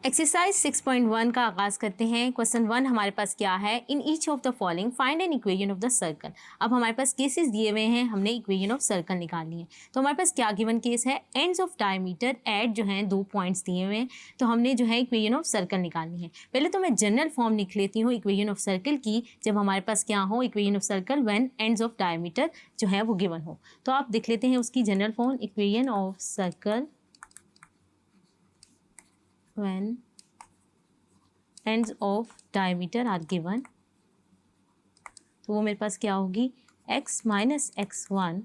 Exercise 6.1 का आगाज़ करते हैं। क्वेश्चन 1 हमारे पास क्या है, in each of the following find an equation of the circle. अब हमारे पास केसेस दिए हुए हैं, हमने इक्वेशन ऑफ सर्कल निकालनी है। तो हमारे पास क्या गिवन केस है, एंड्स ऑफ डायमीटर एट जो हैं 2 पॉइंट्स दिए हुए हैं, तो हमने जो है इक्वेशन ऑफ सर्कल निकालनी है। पहले तो मैं जनरल फॉर्म लिख लेती हूँ इक्वेशन ऑफ सर्कल की, जब हमारे पास क्या हो equation of circle when ends of diameter जो है वो गिवन हो। तो आप देख लेते हैं उसकी general form, equation of circle when ends of diameter are given, तो वो मेरे पास क्या होगी, x minus x1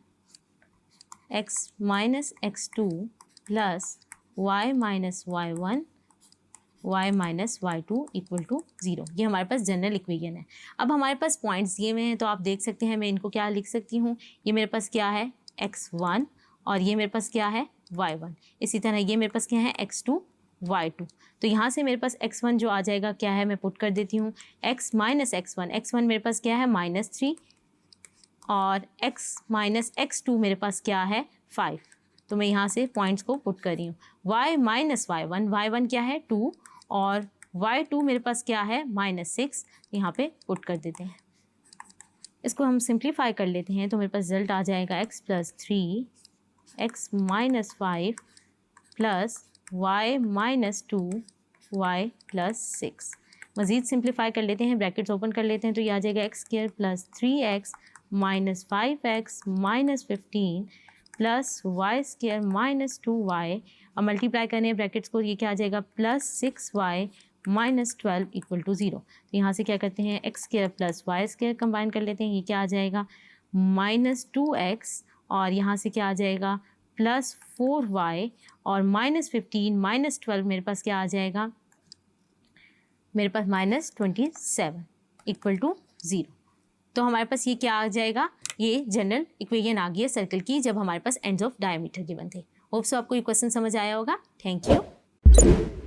x minus x2 plus y minus y1 y minus y2 equal to 0। ये हमारे पास जनरल इक्वेशन है। अब हमारे पास पॉइंट्स दिए हुए हैं, तो आप देख सकते हैं मैं इनको क्या लिख सकती हूँ, ये मेरे पास क्या है x1 और ये मेरे पास क्या है y1। इसी तरह ये मेरे पास क्या है x2 y2। तो यहाँ से मेरे पास x1 जो आ जाएगा क्या है, मैं पुट कर देती हूँ x माइनस x1 मेरे पास क्या है -3 और x माइनस x2 मेरे पास क्या है 5। तो मैं यहाँ से पॉइंट्स को पुट कर रही हूँ। y माइनस y1 क्या है 2 और y2 मेरे पास क्या है -6, यहाँ पे पुट कर देते हैं। इसको हम सिंप्लीफाई कर लेते हैं, तो मेरे पास रिजल्ट आ जाएगा x plus 3 x minus 5 plus y minus 2 y plus 6। मज़ीद सिंप्लीफाई कर लेते हैं, ब्रैकेट्स ओपन कर लेते हैं, तो ये आ जाएगा x square plus 3x minus 5x minus 15 plus y square minus 2y। अब मल्टीप्लाई करने हैं ब्रैकेट्स को, ये क्या आ जाएगा plus 6y minus 12 equal to 0। तो यहाँ से क्या करते हैं x square plus y square combine कर लेते हैं, ये क्या आ जाएगा माइनस 2x और यहाँ से क्या आ जाएगा प्लस 4y और माइनस 15 माइनस 12 मेरे पास क्या आ जाएगा, मेरे पास -27 इक्वल टू 0। तो हमारे पास ये क्या आ जाएगा, ये जनरल इक्वेशन आ गई है सर्कल की, जब हमारे पास एंड्स ऑफ डायमीटर गिवन थे। होप सो आपको ये क्वेश्चन समझ आया होगा। Thank you.